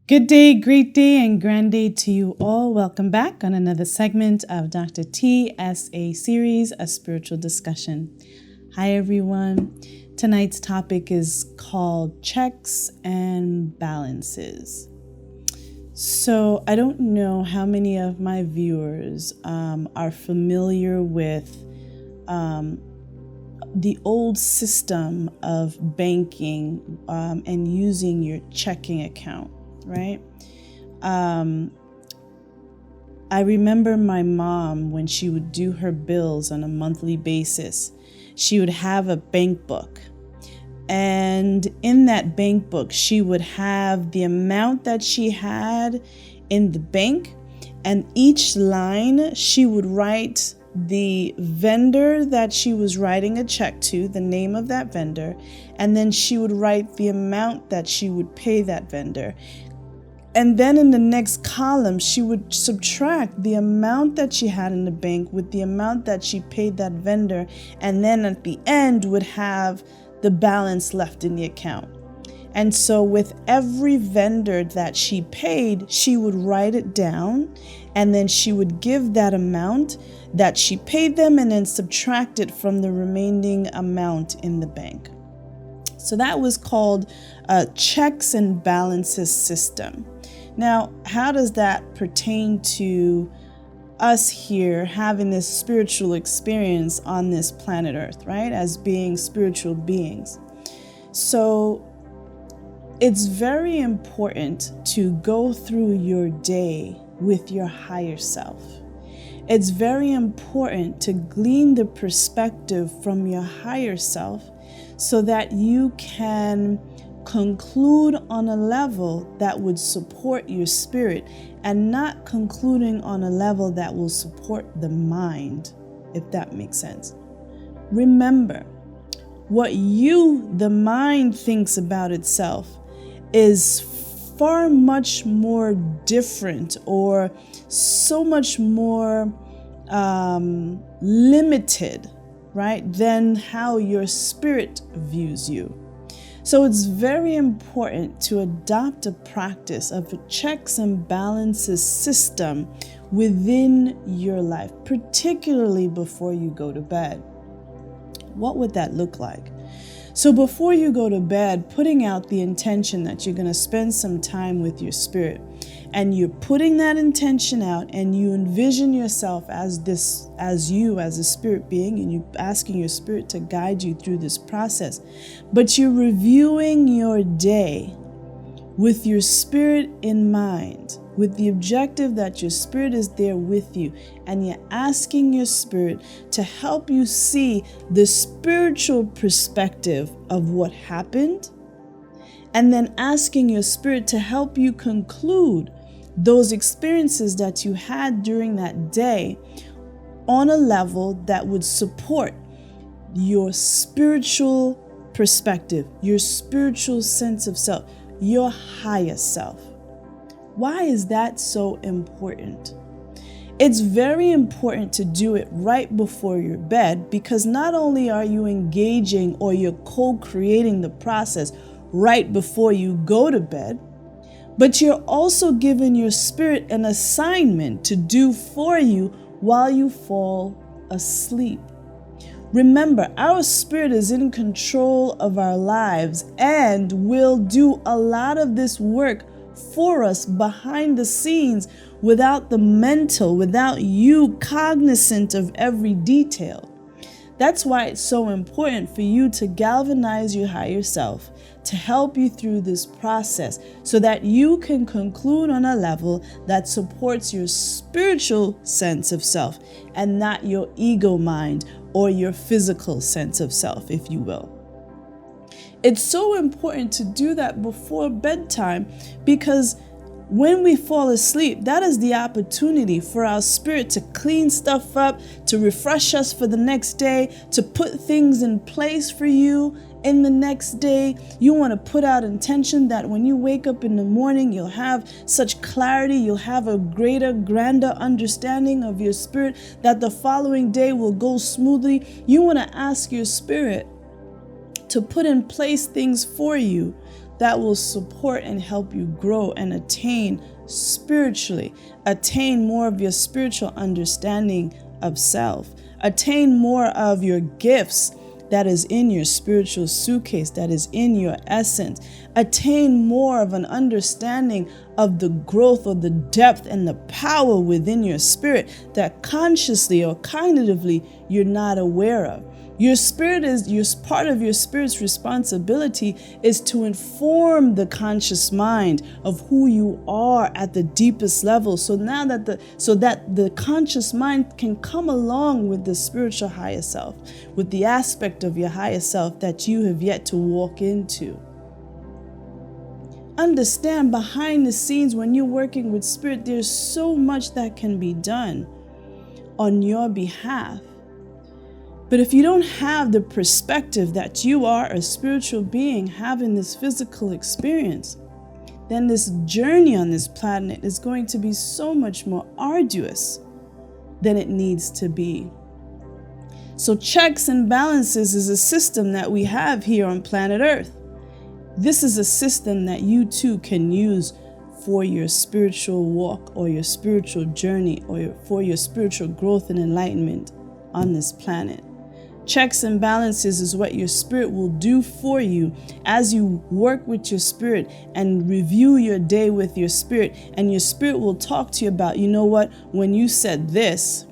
Good day, great day, and grand day to you all. Welcome back on another segment of Dr. TSA Series, a spiritual discussion. Hi, everyone. Tonight's topic is called checks and balances. So I don't know how many of my viewers are familiar with the old system of banking and using your checking account. Right? I remember my mom, when she would do her bills on a monthly basis, she would have a bank book. And in that bank book, she would have the amount that she had in the bank. And each line, she would write the vendor that she was writing a check to, the name of that vendor. And then she would write the amount that she would pay that vendor. And then in the next column, she would subtract the amount that she had in the bank with the amount that she paid that vendor. And then at the end would have the balance left in the account. And so with every vendor that she paid, she would write it down. And then she would give that amount that she paid them and then subtract it from the remaining amount in the bank. So that was called a checks and balances system. Now, how does that pertain to us here having this spiritual experience on this planet Earth, right? As being spiritual beings. So it's very important to go through your day with your higher self. It's very important to glean the perspective from your higher self so that you can conclude on a level that would support your spirit and not concluding on a level that will support the mind, if that makes sense. Remember, what the mind thinks about itself is far much more different or so much more limited, right, than how your spirit views you. So it's very important to adopt a practice of a checks and balances system within your life, particularly before you go to bed. What would that look like? So before you go to bed, putting out the intention that you're going to spend some time with your spirit, and you're putting that intention out and you envision yourself as a spirit being, and you're asking your spirit to guide you through this process. But you're reviewing your day with your spirit in mind, with the objective that your spirit is there with you, and you're asking your spirit to help you see the spiritual perspective of what happened, and then asking your spirit to help you conclude those experiences that you had during that day on a level that would support your spiritual perspective, your spiritual sense of self, your higher self. Why is that so important? It's very important to do it right before your bed, because not only are you engaging or you're co-creating the process right before you go to bed, but you're also giving your spirit an assignment to do for you while you fall asleep. Remember, our spirit is in control of our lives and will do a lot of this work for us behind the scenes without you cognizant of every detail. That's why it's so important for you to galvanize your higher self to help you through this process so that you can conclude on a level that supports your spiritual sense of self and not your ego mind or your physical sense of self, if you will. It's so important to do that before bedtime, because when we fall asleep, that is the opportunity for our spirit to clean stuff up, to refresh us for the next day, to put things in place for you in the next day. You want to put out intention that when you wake up in the morning, you'll have such clarity, you'll have a greater, grander understanding of your spirit, that the following day will go smoothly. You want to ask your spirit to put in place things for you that will support and help you grow and attain spiritually, attain more of your spiritual understanding of self, attain more of your gifts that is in your spiritual suitcase, that is in your essence, attain more of an understanding of the growth or the depth and the power within your spirit that consciously or cognitively you're not aware of. Your part of your spirit's responsibility is to inform the conscious mind of who you are at the deepest level. So that the conscious mind can come along with the spiritual higher self, with the aspect of your higher self that you have yet to walk into. Understand, behind the scenes, when you're working with spirit, there's so much that can be done on your behalf. But if you don't have the perspective that you are a spiritual being having this physical experience, then this journey on this planet is going to be so much more arduous than it needs to be. So checks and balances is a system that we have here on planet Earth. This is a system that you too can use for your spiritual walk or your spiritual journey or for your spiritual growth and enlightenment on this planet. Checks and balances is what your spirit will do for you as you work with your spirit and review your day with your spirit. And your spirit will talk to you about, you know what, when you said this,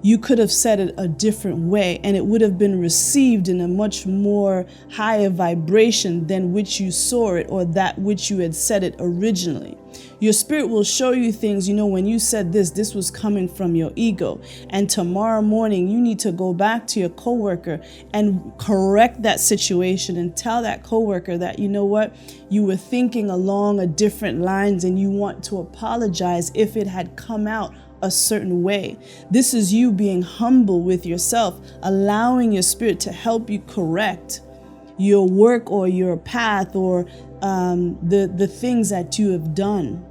you could have said it a different way and it would have been received in a much more higher vibration than which you saw it or that which you had said it originally. Your spirit will show you things, when you said this was coming from your ego. And tomorrow morning, you need to go back to your coworker and correct that situation and tell that coworker that, you know what, you were thinking along a different lines and you want to apologize if it had come out a certain way. This is you being humble with yourself, allowing your spirit to help you correct your work or your path or the things that you have done,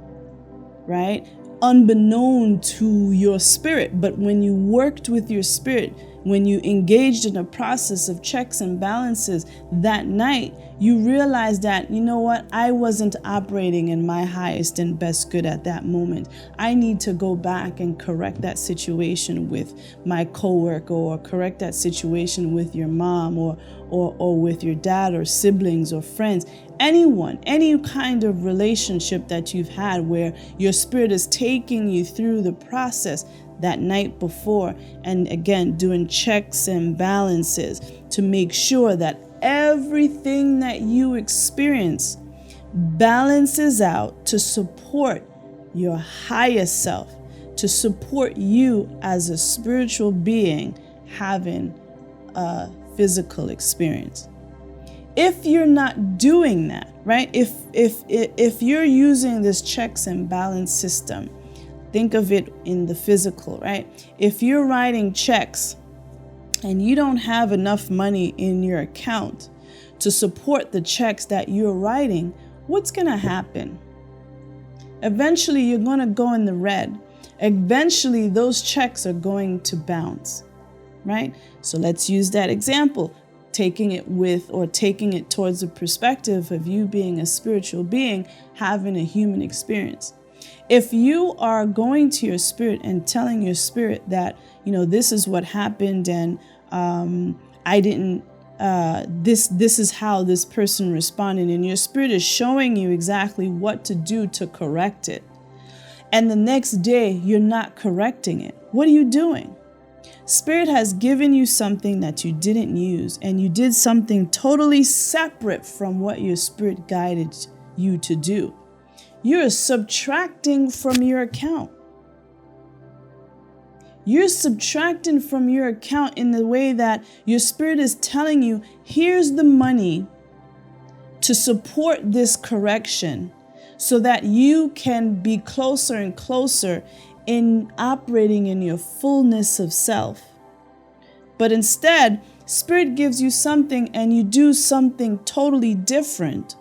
right? Unbeknown to your spirit. But when you worked with your spirit, when you engaged in a process of checks and balances that night, you realized that, you know what, I wasn't operating in my highest and best good at that moment. I need to go back and correct that situation with my coworker or correct that situation with your mom or with your dad or siblings or friends. Anyone, any kind of relationship that you've had where your spirit is taking you through the process that night before, and again doing checks and balances to make sure that everything that you experience balances out to support your higher self, to support you as a spiritual being having a physical experience. If you're not doing that, right? If you're using this checks and balance system, think of it in the physical, right? If you're writing checks and you don't have enough money in your account to support the checks that you're writing, what's going to happen? Eventually, you're going to go in the red. Eventually, those checks are going to bounce, right? So let's use that example, taking it towards the perspective of you being a spiritual being, having a human experience. If you are going to your spirit and telling your spirit that, this is what happened and this is how this person responded, and your spirit is showing you exactly what to do to correct it, and the next day you're not correcting it, what are you doing? Spirit has given you something that you didn't use, and you did something totally separate from what your spirit guided you to do. You're subtracting from your account. You're subtracting from your account in the way that your spirit is telling you, here's the money to support this correction so that you can be closer and closer in operating in your fullness of self. But instead, Spirit gives you something and you do something totally different.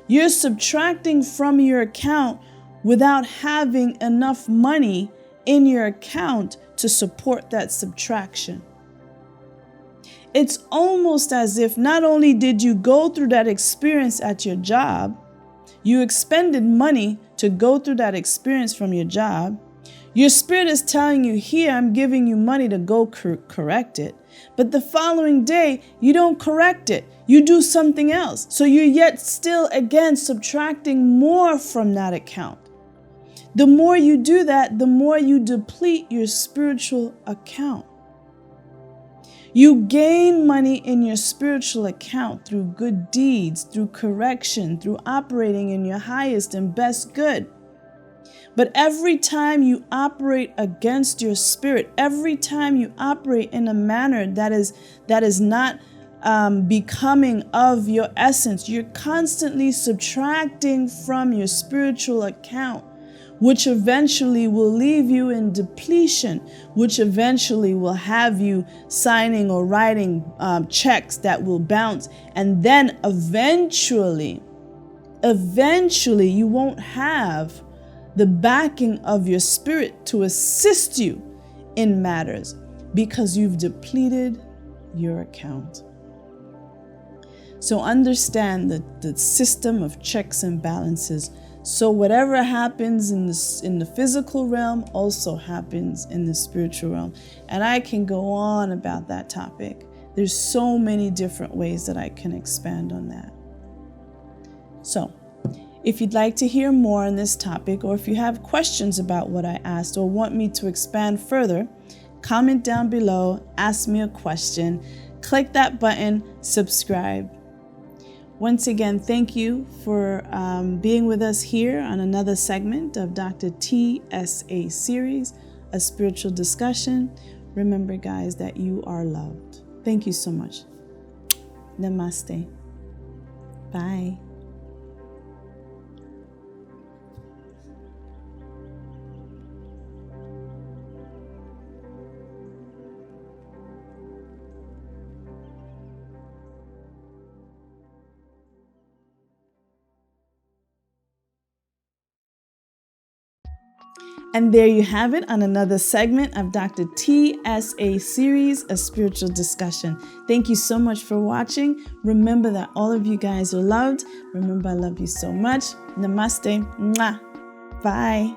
You're subtracting from your account without having enough money in your account to support that subtraction. it's almost as if not only did you go through that experience at your job, you expended money to go through that experience from your job. Your spirit is telling you, here, I'm giving you money to go correct it. But the following day, you don't correct it. You do something else. So you're yet still, again, subtracting more from that account. The more you do that, the more you deplete your spiritual account. You gain money in your spiritual account through good deeds, through correction, through operating in your highest and best good. But every time you operate against your spirit, every time you operate in a manner that is not becoming of your essence, you're constantly subtracting from your spiritual account, which eventually will leave you in depletion, which eventually will have you signing or writing checks that will bounce. And then eventually you won't have the backing of your spirit to assist you in matters because you've depleted your account. So understand the system of checks and balances. So whatever happens in the physical realm also happens in the spiritual realm. And I can go on about that topic. There's so many different ways that I can expand on that. So if you'd like to hear more on this topic, or if you have questions about what I asked or want me to expand further, comment down below, ask me a question, click that button, subscribe. Once again, thank you for being with us here on another segment of Dr. TSA Series, a spiritual discussion. Remember, guys, that you are loved. Thank you so much. Namaste. Bye. And there you have it on another segment of Dr. TSA Series, a spiritual discussion. Thank you so much for watching. Remember that all of you guys are loved. Remember, I love you so much. Namaste. Mwah. Bye.